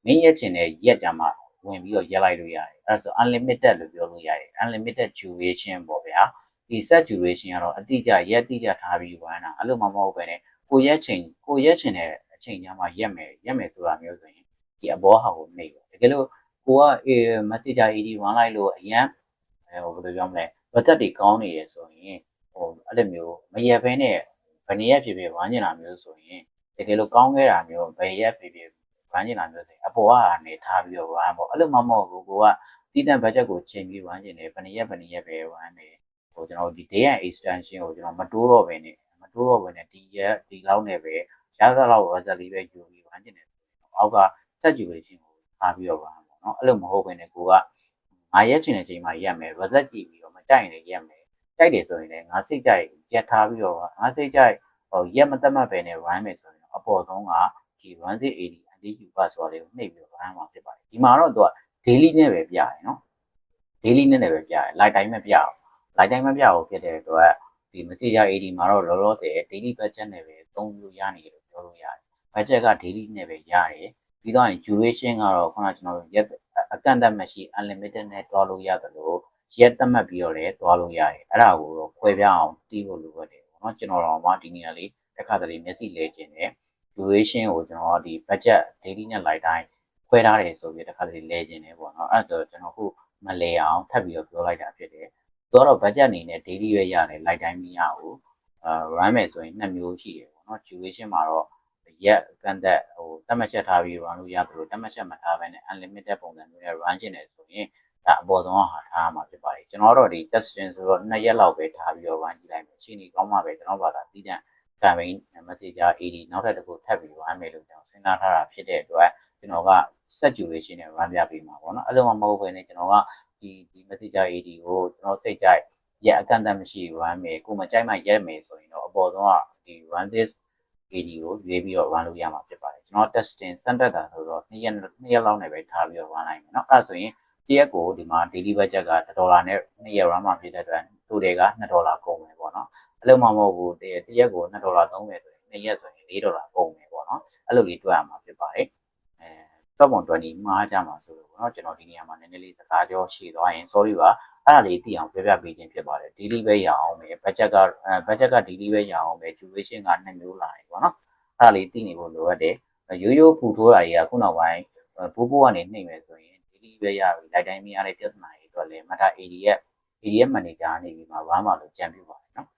မင်းရက်ချင်တဲ့ရက်ကြမှာဝင်ပြီးတော့ရက်လိုက်လို့ရတယ်အဲ့ဒါဆို unlimited လို့ပြောလို့ရတယ် unlimited duration ပေါ့ဗျာဒီ set duration ကတော့အတိအကျရက်တိကျထားပြီး run တာအဲ့လိုမှမဟုတ်ဘဲနဲ့ကိုရက်ချင်တဲ့အချိန်ကြမှာရက်မယ်ဆိုတာမျိုးဆိုရင်ဒီအဘောဟာကိုနှိပ်ပေါ့တကယ်လို့ကိုကmessage AD run လိုက်လို့အရန်ဘယ်လိုပြောမလဲ budget တွေကောင်းနေတယ်ဆိုရင်အဲ့လိုမျိုးမရက်ဘဲနဲ့ဘယ်နည်းရက်ဖြစ်ဖြစ် run နေတာမျိုးဆိုရင်တကယ်လို့ကောင်းခဲ့တာမျိုးဘယ်ရက်ဖြစ်ဖြစ် run နေတာမျိုးဆိုရင်အပေါ်ကနေထားပြီးတော့ run ပေါ့အဲ့လိုမှမဟုတ်ဘူးကိုကတည်တံ့ budget ကိုချိန်ပြီး run နေတယ်ဘယ်နည်းရက်ပဲ run မယ်ကျွန်တော်ဒီ day and extension ကိုကျွန်တော်မတိုးတော့ဘဲနဲ့ဒီရက်ဒီလောက်နဲ့ပဲရသလောက် result လေးပဲယူပြီး run နေတယ်အောက်က set duration ကိုထားပြီးတော့ run ပေါ့နော်အဲ့လိုမဟုတ်ဘဲနဲ့ကိုကငါရက်ချင်တဲ့ချိန်မှာရက်မယ် result ကြည့်ပြီးတော့မတိုက်ရင်လည်းရက်မယ်တိုက်တယ်ဆိုရင်လည်းငါစိတ်ကြိုက်ရက်ထားပြီးတော့ငါစိတ်ကြိုက်ရက်မသက်မှတ်ပဲနဲ့ run မယ်ဆိုရင်အပေါ်ဆုံးကဒီ run 80 anti pass ဆိုတာလေးကိုနှိပ်ပြီးတော့ run မှာဖြစ်ပါတယ်ဒီမှာတော့သူက daily နဲ့ပဲပြရတယ်နော် daily နဲ့ပဲပြရတယ် live time မပြအောင် live time မပြအောင်ဖြစ်တဲ့အတွက်ဒီ messenger AD မှာတော့လောလောဆယ် daily budget နဲ့ပဲသုံးလို့ရနေတယ်လို့ပြောလို့ရတယ် budget က daily နဲ့ပဲရတယ်ပြီးတော့ duration ကတော့ခုနကျွန်တော်ရက်အကန့်အသတ်မရှိ unlimited နဲ့တွားလို့ရတယ်လို့ရက်သတ်မှတ်ပြီးတော့လည်းတွားလို့ရတယ်အဲ့ဒါကိုတော့ခွဲပြအောင်တီးဖို့လိုပါတယ်ပေါ့နော်ကျွန်တော်တော့မှဒီနေရာလေးတစ်ခါတလေမျက်စိလဲခြင်းနဲ့ duration ကိုကျွန်တော်ဒီ budget daily နဲ့ live time ခွဲထားတယ်ဆိုပြီးတစ်ခါတလေလဲခြင်းနဲ့ပေါ့နော်အဲ့ဒါဆိုကျွန်တော်ခုမလဲအောင်ထပ်ပြီးတော့ပြောလိုက်တာဖြစ်တယ်ဆိုတော့ budget အနေနဲ့ daily ပဲရတယ် live time မရဘူးrun မယ်ဆိုရင်2မျိုးရှိတယ်ပေါ့နော် duration မှာတော့ရက်ကန်သက်ဟိုတတ်မှတ်ချက်ထားပြီး run လို့ရတယ်လို့တတ်မှတ်ချက်မထားဘဲနဲ့ unlimited ပုံစံမျိုးနဲ့ run ကျင်တယ်ဆိုရင်ဒါအပေါ်ဆုံးဟာထားရမှာဖြစ်ပါတယ်ကျွန်တော်တို့ဒီ testing ဆိုတော့2ရက်လောက်ပဲထားပြီးတော့ run ကြည့်လိုက်မယ်အချိန်ကြီးကောင်းမှပဲကျွန်တော်ဘာသာတည်တံ့ campaign messenger AD နောက်ထပ်တစ်ခုထပ်ပြီး run မယ်လို့ကျွန်တော်စဉ်းစားထားတာဖြစ်တဲ့အတွက်ကျွန်တော်က set duration နဲ့ run ပြပေးမှာပေါ့နော်အဲ့လိုမှမဟုတ်ဘဲနဲ့ကျွန်တော်ကဒီ messenger AD ကိုကျွန်တော်စိတ်ကြိုက်ရက်အကန့်အသတ်မရှိ run မယ်ကိုမကြိုက်မှရက်မယ်ဆိုရင်တော့အပေါ်ဆုံးကဒီ run this AD ကိုရွေးပြီးတော့ run လုပ်ရမှာဖြစ်ပါတယ်ကျွန်တော် testing စမ်းသပ်တာဆိုတော့2ရက်လောက်နဲ့ပဲထားပြီးတော့ run နိုင်မယ်เนาะအဲ့ဒါဆိုရင်တရက်ကိုဒီမှာ daily budget က$နဲ့2ရက် run မှာဖြစ်တဲ့အတွက် total က$ကုန်မယ်ပေါ့နော်အဲ့လိုမှမဟုတ်ဘူးတရက်ကို$သုံးမယ်ဆိုရင်2ရက်ဆိုရင်$4ကုန်မယ်ပေါ့နော်အဲ့လိုလေးတွက်ရမှာဖြစ်ပါတယ်တော့ပုံ20မှားကြမှာဆိုလို့ပေါ့နော်ကျွန်တော်ဒီနေရာမှာနည်းနည်းလေးစကားပြောရှည်သွားရင် sorry ပါအဲ့ဒါလေးသိအောင်ပြပြပေးခြင်းဖြစ်ပါတယ် daily ပဲရအောင်မယ် budget က daily ပဲရအောင်မယ် duration က2မျိုးလာတယ်ပေါ့နော်အဲ့ဒါလေးသိနေဖို့လိုအပ်တယ်ရိုးရိုးပူထိုးတာတွေကခုနောက်ပိုင်းဘိုးကနေနှိမ့်မယ်ဆိုရင် daily ပဲရပြီ live time မရတဲ့ပြဿနာတွေအတွက်လည်းမတာ ADF manager နေပြီးမှဘာမှလို့ကြံပြပါတယ်နော်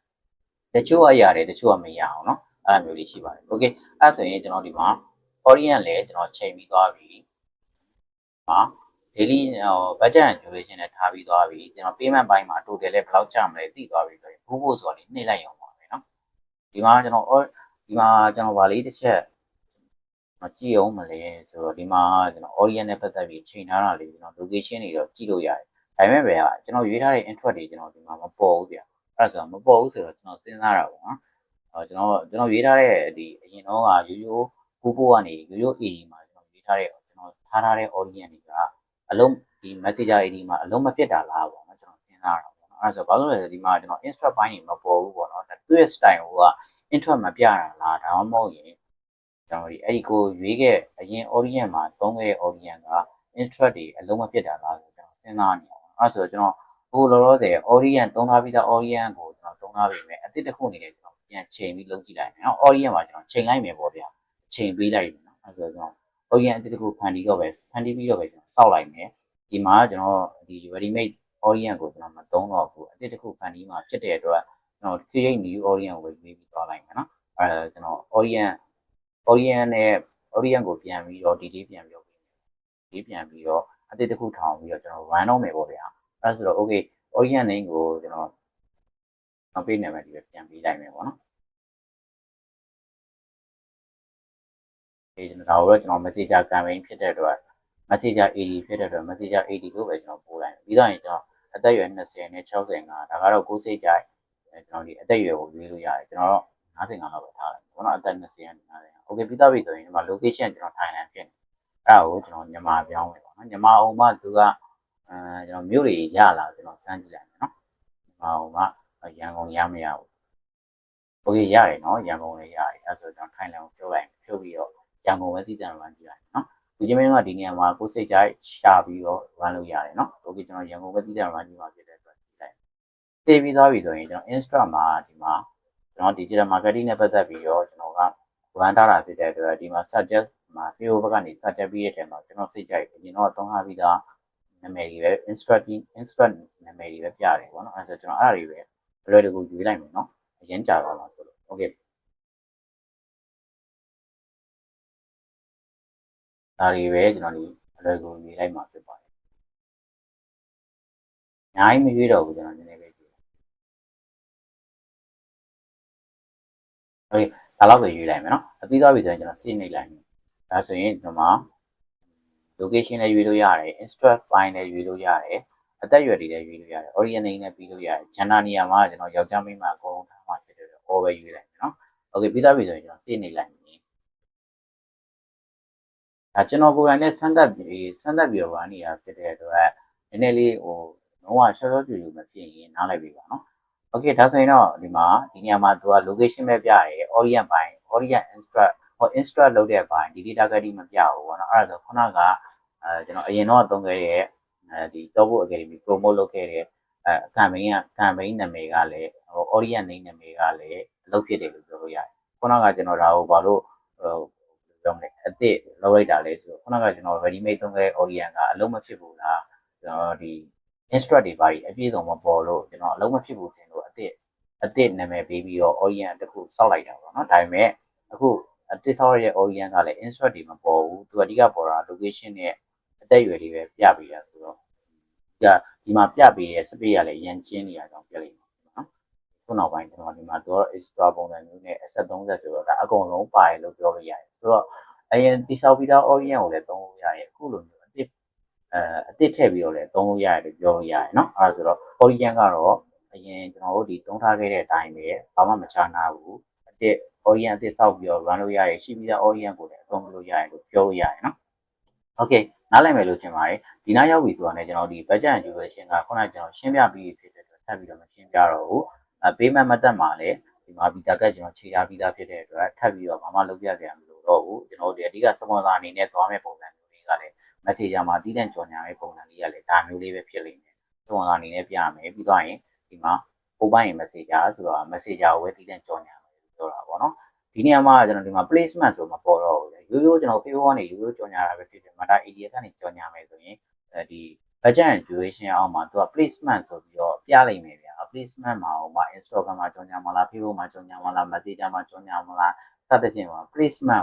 တချို့ကရတယ်တချို့ကမရအောင်နော်အဲ့လိုမျိုးလေးရှိပါတယ် okay အဲ့ဆိုရင်ကျွန်တော်ဒီမှာ audience လည်းကျွန်တော်ချိန်ပြီးသွားပြီဟာ daily budget and duration နဲ့ထားပြီးသွားပြီကျွန်တော် payment ပိုင်းမှာ total လည်းဘယ်လောက်ကျမလဲသိသွားပြီဆိုရင်ဘိုးဆိုတာလေးနှိမ့်လိုက်အောင်ပါပဲနော်ဒီမှာကျွန်တော်ဗာလေးတစ်ချက်မကြည့်အောင်မလဲဆိုတော့ဒီမှာကျွန်တော် audience နဲ့ပတ်သက်ပြီးချိန်ထားတာလေးကျွန်တော် location တွေတော့ကြည့်လို့ရတယ်ဒါပေမဲ့ပဲကျွန်တော်ရွေးထားတဲ့ intro တွေကျွန်တော်ဒီမှာမပေါ်ဘူးဗျအဲ့ဒါဆိုတော့မပေါ်ဘူးဆိုတော့ကျွန်တော်စဉ်းစားတာပေါ့နော်ကျွန်တော်ရွေးထားတဲ့ဒီအရင်တော့ကရိုးရိုးကနေရိုးရိုး AD မှာကျွန်တော်ရွေးထားတဲ့ကျွန်တော်ထားထားတဲ့ audience တွေကအလုံးဒီ messenger AD မှာအလုံးမဖြစ်တာလားပေါ့နော်ကျွန်တော်စဉ်းစားတာပေါ့နော်အဲ့ဒါဆိုဘာလို့လဲဆိုဒီမှာကျွန်တော် intro ပိုင်းတွေမပေါ်ဘူးပေါ့နော်သူ့ရဲ့ style က intro မပြတာလားဒါမှမဟုတ်ရင်ကျွန်တော်ဒီအဲ့ဒီကိုရွေးခဲ့အရင် audience မှာသုံးခဲ့တဲ့ audience က intro တွေအလုံးမဖြစ်တာလားဆိုကျွန်တော်စဉ်းစားနေအောင်အဲ့ဒါဆိုကျွန်တော်ဟိုလောလောဆယ် audience သုံးထားပြီးသား audience ကိုကျွန်တော်သုံးထားပြီမယ်အတစ်တစ်ခုအနေနဲ့ကျွန်တော်ပြန်ချိန်ပြီးလုပ်ကြည့်လိုက်မယ်နော် audience မှာကျွန်တော်ချိန်လိုက်မယ်ပေါ့ဗျာချိန်ပေးလိုက်မယ်နော်အဲ့ဒါဆိုကျွန်တော် audience အတစ်တစ်ခုဖန်တီးတော့ပဲဖန်တီးပြီးတော့ပဲကျွန်တော်စောက်လိုက်မယ်ဒီမှာကျွန်တော်ဒီ ready made audience ကိုကျွန်တော်မသုံးတော့ဘူးအတစ်တစ်ခုဖန်တီးမှာဖြစ်တဲ့အတွက်ကျွန်တော် create new audience ကိုရွေးပြီးသွားလိုက်မယ်နော်ကျွန်တော် audience နဲ့ audience ကိုပြန်ပြီးတော့ detail ပြန်ပြီးတော့အတစ်တစ်ခုထောင်ပြီးတော့ကျွန်တော် run တော့မယ်ပေါ့ဗျာအဲ့ဆိုတော့ okay audience name ကိုကျွန်တော်နောက်ပေးနာမည်ဒီပဲပြန်ပေးလိုက်မယ်ပေါ့နော်ကျွန်တော်ဒါကိုတော့ကျွန်တော် messenger campaign ဖြစ်တဲ့အတွက် messenger AD ဖြစ်တဲ့အတွက် messenger AD လို့ပဲကျွန်တော်ပို့လိုက်မယ်ပြီးတော့ရင်ကျွန်တော်အသက်အရွယ်20နဲ့65ဒါကတော့ကိုယ်စိတ်ကြိုက်ကျွန်တော်ဒီအသက်အရွယ်ကိုရွေးလို့ရတယ်ကျွန်တော်တော့55လောက်ပဲထားလိုက်ပေါ့နော်အသက်20နဲ့50 okay ပြီးတော့ပြီဆိုရင်ဒီမှာ location ကျွန်တော် Thailand ဖြစ်နေအဲ့ဒါကိုကျွန်တော်မြန်မာပြောင်းမယ်ပေါ့နော်မြန်မာအောင်မှသူကကျွန်တော်မြို့တွေရလာကျွန်တော်စမ်းကြည့်လိုက်မယ်နော်မြန်မာအောင်မှရန်ကုန်ရမရဘူးโอเคရတယ်နော်ရန်ကုန်လည်းရတယ်အဲ့ဆိုကျွန်တော် Thailand ကိုပြောလိုက်ဖြုတ်ပြီးတော့ရန်ကုန်ပဲတည်တံ့ run ကြည့်လိုက်နော်ဒီချင်းမင်းကဒီနေရာမှာကိုယ်စိတ်ကြိုက်ရှာပြီးတော့ run လုပ်ရတယ်နော်โอเคကျွန်တော်ရန်ကုန်ပဲတည်တံ့ run ကြည့်မှာဖြစ်တဲ့အတွက်ကြည့်လိုက်သိပြီးသွားပြီဆိုရင်ကျွန်တော် Insta မှာဒီမှာကျွန်တော် digital marketing နဲ့ပတ်သက်ပြီးတော့ကျွန်တော်က run ထားတာဖြစ်တဲ့အတွက်ဒီမှာ suggest မှာ Facebook ဘက်ကနေ suggest ပြီးတဲ့ထဲမှာကျွန်တော်စိတ်ကြိုက်အရင်တော့သုံးထားပြီးသားနာမည်တွေပဲ Insta နာမည်တွေပဲပြတယ်ပေါ့နော်အဲ့ဒါဆိုကျွန်တော်အဲ့ဒါတွေပဲအလွယ်တကူရွေးလိုက်မယ်နော်အရင်ကြာသွားမှာဆိုလို့ okay ဒါတွေပဲကျွန်တော်ဒီအလွယ်ကူရွေးလိုက်မှာဖြစ်ပါတယ်အများကြီးမရွေးတော့ဘူးကျွန်တော်နည်းနည်းပဲရွေးokay ဒါတော့ပဲရွေးလိုက်မယ်နော်အပြီးသွားပြီဆိုရင်ကျွန်တော် save နေလိုက်မယ်ဒါဆိုရင်ဒီမှာ location လည်းရွေးလို့ရတယ် instruct file လည်းရွေးလို့ရတယ်အသက်အရွယ်တွေလည်းရွေးလို့ရတယ် audience name လည်းပြီးလို့ရတယ် gender နေရာမှာကျွန်တော်ယောက်ျားမိန်းမအကုန်လုံးထားမှာဖြစ်တဲ့အတွက် all ပဲရွေးလိုက်မယ်နော် okay ပြီးသွားပြီဆိုရင်ကျွန်တော် save နေလိုက်မယ် ကျွန်တော်ကိုယ်တိုင်နဲ့ဆန်းသက်ပြီးတော့ဗာနေရဖြစ်တဲ့အတွက်နည်းနည်းလေးလုံးဝရှော့ရှော့ကြွမဖြစ်ရင်နားလိုက်ပြီပါနော်။ Okay ဒါဆိုရင်တော့ဒီနေရာမှာသူက location ပဲပြရတယ် orient ပိုင်း orient instruct လုပ်တဲ့ပိုင်းဒီ data category မပြဘူးပေါ့နော်အဲ့ဒါဆိုခုနကကျွန်တော်အရင်တော့သုံးခဲ့တဲ့ဒီ Top Academy promote လုပ်ခဲ့တဲ့campaign နာမည်ကလည်း orient name နာမည်ကလည်းအလုပ်ဖြစ်တယ်လို့ပြောလို့ရတယ်ခုနကကျွန်တော်ဒါကိုဘာလို့ပြောမလဲအသစ်လောက်လိုက်တာလဲဆိုတော့ခုနကကျွန်တော် ready made သုံးခဲ့တဲ့ orient ကအလုံးမဖြစ်ဘူးလားကျွန်တော်ဒီ instruct တွေပါအပြည့်စုံမပေါ်လို့ကျွန်တော်အလုံးမဖြစ်ဘူးထင်လို့အသစ်နာမည်ပေးပြီးတော့ orient တခုစောက်လိုက်တာပေါ့နော်ဒါပေမဲ့အခုအသစ်စောက်ရတဲ့ orient ကလည်း instruct တွေမပေါ်ဘူးသူအဓိကပေါ်တာ location နဲ့အသက်အရွယ်လေးပဲပြပေးတာဆိုတော့ဒီမှာပြပေးတဲ့ space ကလည်းရန်ကျင်းနေရအောင်ပြလိုက်ပါနော်ခုနောက်ပိုင်းကျွန်တော်ဒီမှာတော့ extra ပုံစံမျိုးနဲ့ asset 30ဆိုတော့ဒါအကုန်လုံးပါတယ်လို့ပြောလို့ရတယ်ဆိုတော့အရင်တိစောက်ပြီးသား orient ကိုလည်းသုံးလို့ရတယ်အခုလိုမျိုးအသစ်ထည့်ပြီးတော့လည်းသုံးလို့ရတယ်လို့ပြောလို့ရတယ်เนาะအဲဒါဆိုတော့ orient ကတော့အရင်ကျွန်တော်တို့ဒီသုံးထားခဲ့တဲ့အတိုင်းပဲဘာမှမချနာဘူးအသစ် orient အသစ်စောက်ပြီးတော့ run လုပ်ရတယ်ရှိပြီးသား orient ကိုလည်းအသုံးလုပ်ရတယ်လို့ပြောလို့ရတယ်เนาะ Okay နားလည်မယ်လို့ထင်ပါတယ်ဒီနားရောက်ပြီဆိုတာနဲ့ကျွန်တော်ဒီ budget and duration ကခုနကကျွန်တော်ရှင်းပြပြီးဖြစ်တဲ့အတွက်ထပ်ပြီးတော့မရှင်းပြတော့ဘူး payment method မှာလည်းဒီမှာ visa ကကျွန်တော်ခြေထားပြီးသားဖြစ်တဲ့အတွက်ထပ်ပြီးတော့ဘာမှလုပ်ပြပြန်မလို့တော့ဘူးကျွန်တော်တို့ဒီအဓိက sponsor အနေနဲ့သွားမယ့်ပုံစံမျိုးလေးကလည်း messenger မှာတည်တဲ့ကြော်ညာရဲ့ပုံစံလေးကလည်းဒါမျိုးလေးပဲဖြစ်လိမ့်မယ် sponsor အနေနဲ့ပြရမယ်ပြီးတော့ရင်ဒီမှာ mobile messenger ဆိုတော့ messenger ကိုပဲတည်တဲ့ကြော်ညာမယ်လို့ပြောတာပေါ့နော်ဒီနေရာမှာကျွန်တော်ဒီမှာ placement ဆိုမပေါ်တော့ဘူးရိုးရိုးကျွန်တော် Facebook ကနေရိုးရိုးကြော်ညာတာပဲဖြစ်တယ် Meta ADS ကနေကြော်ညာမယ်ဆိုရင်ဒီ budget and duration အောက်မှာသူက placement ဆိုပြီးတော့ပြလိုက်မယ်ဗျာ placement မှာဟိုမှာ Instagram မှာကြော်ညာမလား Facebook မှာကြော်ညာမလား Messenger မှာကြော်ညာမလားစသဖြင့်ပါ placement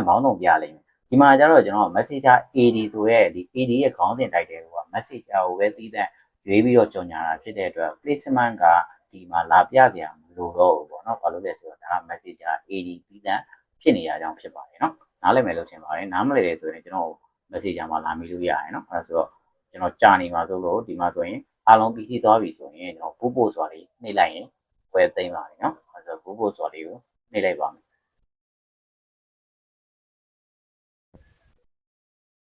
ဘောင်းတုံပြလိုက်မယ်ဒီမှာကျတော့ကျွန်တော် Messenger AD ဆိုရဲဒီ AD ရဲ့ခေါင်းစဉ်တိုက်တယ်က Messenger ကိုပဲတည်တဲ့ရွေးပြီးတော့ကြော်ညာတာဖြစ်တဲ့အတွက် placement ကဒီမှာလာပြကြရမလို့တော့ဘူးပေါ့နော်ဘာလို့လဲဆိုတော့ဒါက Messenger AD တည်တဲ့ဖြစ်နေရကြောင်းဖြစ်ပါတယ်နော်နားလည်မယ်လို့ထင်ပါတယ်နားမလည်တဲ့ဆိုရင်ကျွန်တော် Messenger မှာလာမိလို့ရတယ်နော်အဲဒါဆိုတော့ကျွန်တော်ကြာနေမှာဆိုလို့ဒီမှာဆိုရင်အားလုံးပြီးစီးသွားပြီဆိုရင်ကျွန်တော်ပို့ဆိုတာလေးနှိပ်လိုက်ရင်ဝယ်သိမ်းပါမယ်နော်အဲဒါဆိုပို့ဆိုတာလေးကိုနှိပ်လိုက်ပါမယ်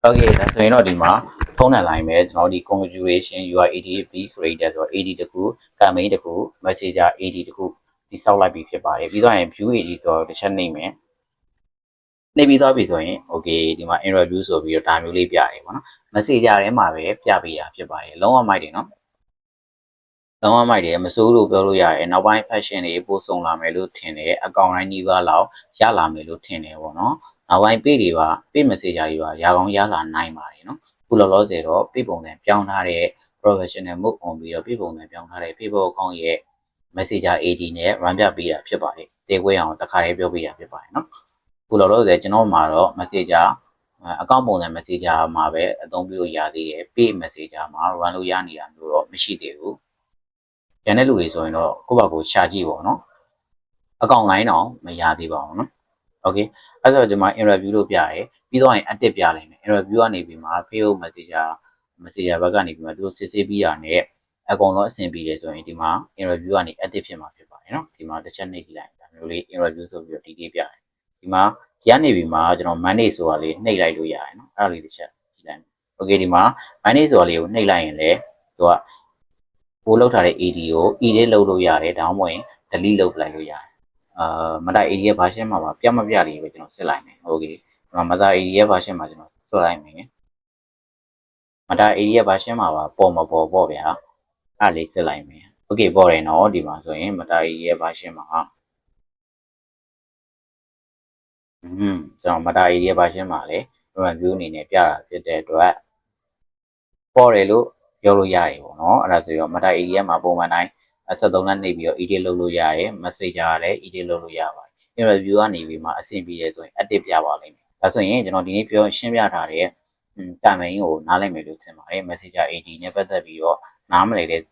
ဟုတ်ကဲ့ဒါဆိုရင်တော့ဒီမှာဖုန်းနံပါတ်ပဲကျွန်တော်ဒီ configuration UI88 B creator ဆိုတော့ AD တခု campaign တခု messenger AD တခုဒီစောက်လိုက်ပြီးဖြစ်ပါတယ်ပြီးတော့ရင် view AD ဆိုတော့တစ်ချက်နှိပ်မယ်နှိပ်ပြီးသွားပြီဆိုရင် okay ဒီမှာ interview ဆိုပြီးတော့ဒါမျိုးလေးပြရတယ်ပေါ့နော် messenger ထဲမှာပဲပြပေးတာဖြစ်ပါတယ်လုံးဝမိုက်တယ်နော်လုံးဝမိုက်တယ်မစိုးလို့ပြောလို့ရတယ်နောက်ပိုင်း fashion တွေပို့送လာမယ်လို့ထင်တယ်အကောင့်တိုင်းကြီးပါလောက်ရလာမယ်လို့ထင်တယ်ပေါ့နော်နောက်ပိုင်း page တွေပါ page messenger တွေပါရာကောင်းရလာနိုင်ပါတယ်နော်ခုလောလောဆယ်တော့ page ပုံစံပြောင်းထားတဲ့ professional mode on ပြီးတော့ page ပုံစံပြောင်းထားတဲ့ Facebook account ရဲ့ messenger AD နဲ့ run ပြပေးတာဖြစ်ပါတယ်တေခွဲအောင်တစ်ခါလေးပြောပေးတာဖြစ်ပါတယ်နော်ခုလောလောဆယ်ကျွန်တော်မှာတော့ messenger အကောင့်ပုံစံ messenger မှာပဲအသုံးပြုလို့ရသေးတယ် page messenger မှာ run လို့ရနေတာမျိုးတော့မရှိသေးဘူးကျန်တဲ့လူတွေဆိုရင်တော့ကိုယ့်ဘာကိုရှာကြည့်ပေါ့နော်အကောင့်လိုင်းတော့မရသေးပါဘူးနော်โอเคအဲ့တော့ဒီမှာ interview လို့ပြရဲပြီးတော့ရင် active ပြလိုက်မယ် interview ကနေပြီးမှ Facebook messenger ဘက်ကနေပြီးမှသူစစ်ဆေးပြီးတာနဲ့အကုန်လုံးအဆင်ပြေတယ်ဆိုရင်ဒီမှာ interview ကနေ active ဖြစ်မှာဖြစ်ပါတယ်နော်ဒီမှာတစ်ချက်နှိပ်ကြည့်လိုက်ဒါမျိုးလေး interview ဆိုပြီးတော့ detail ပြတယ်ဒီမှာရနေပြီမှာကျွန်တော် Monday ဆိုတာလေးနှိပ်လိုက်လို့ရတယ်နော်အဲ့ဒါလေးတစ်ချက်ကြည့်လိုက်โอเคဒီမှာ Monday ဆိုတာလေးကိုနှိပ်လိုက်ရင်လေသူကပို့လောက်ထားတဲ့ AD ကို edit လုပ်လို့ရတယ်ဒါမှမဟုတ်ရင် delete လုပ်လိုက်လို့ရတယ်မတာ AD ရဲ့ version မှာပါပြမပြလေးပဲကျွန်တော်စစ်လိုက်မယ်โอเคဒီမှာမတာ AD ရဲ့ version မှာကျွန်တော်စစ်လိုက်မယ်မတာ AD ရဲ့ version မှာပါပေါ်မပေါ်ပေါ့ဗျာအဲ့လေးစစ်လိုက်မယ်โอเคပေါ်တယ်နော်ဒီမှာဆိုရင်မတာ AD ရဲ့ version မှာကျွန်တော်မတာ AD ရဲ့ version မှာလည်း review အနေနဲ့ပြတာဖြစ်တဲ့အတွက်ပေါ်တယ်လို့ပြောလို့ရတယ်ပေါ့နော်အဲ့ဒါဆိုတော့မတာ AD ရဲ့မှာပုံမှန်တိုင်း73နဲ့နှိပ်ပြီးတော့ edit လုပ်လို့ရတယ် messenger ကလည်း edit လုပ်လို့ရပါတယ် interview ကနေပြီးမှအဆင်ပြေတယ်ဆိုရင် active ပြပါလိမ့်မယ်ဒါဆိုရင်ကျွန်တော်ဒီနေ့ပြောရှင်းပြထားတဲ့campaign ကိုနားလည်မယ်လို့ထင်ပါတယ် messenger AD နဲ့ပတ်သက်ပြီးတော့နားမလည်တဲ့အ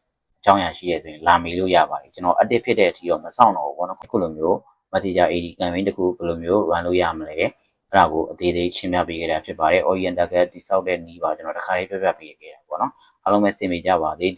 ကြောင်းအရာရှိရဆိုရင်လာမေးလို့ရပါတယ်ကျွန်တော် active ဖြစ်တဲ့အထိတော့မစောင့်တော့ဘူးပေါ့နော်အခုလိုမျိုး messenger AD campaign တခုဘယ်လိုမျိုး run လုပ်ရမလဲအဲ့ဒါကိုအသေးသေးရှင်းပြပေးခဲ့တာဖြစ်ပါတယ် orient target တိစောက်တဲ့နည်းပါကျွန်တော်တစ်ခါလေးပြပြပေးခဲ့တာပေါ့နော်အားလုံးပဲသင်ပေးကြပါစေ